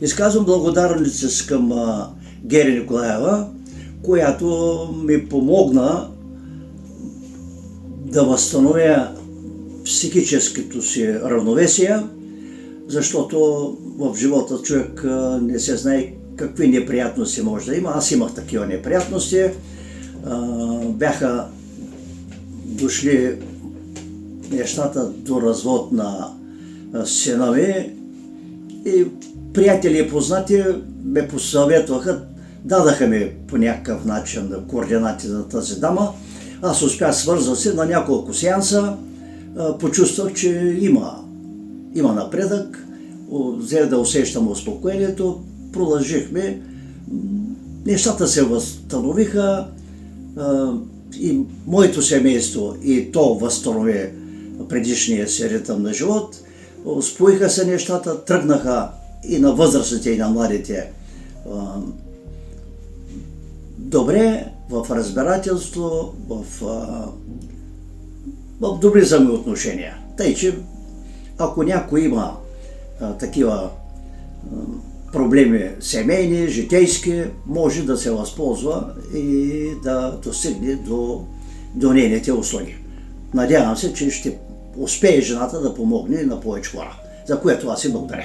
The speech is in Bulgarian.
Изказвам благодарност към Гери Николаева, която ми помогна да възстановя психическото си равновесие, защото в живота човек не се знае какви неприятности може да има. Аз имах такива неприятности. Бяха дошли нещата до развод на сина ми и приятели и познати ме посъветваха, дадаха ми по някакъв начин координати на тази дама. Аз успях, свърза се на няколко сеанса, почувствах, че има напредък, взех да усещам успокоението, продължихме, нещата се възстановиха и моето семейство и то възстанови предишния си ритъм на живот. Успоиха се нещата, тръгнаха и на възрастните, и на младите добре, в разбирателство, в добри взаимоотношения. Тъй, че ако някой има такива проблеми семейни, житейски, може да се възползва и да достигне до нейните услуги. Надявам се, че ще успее жената да помогне на повече хора, за което аз и благодаря.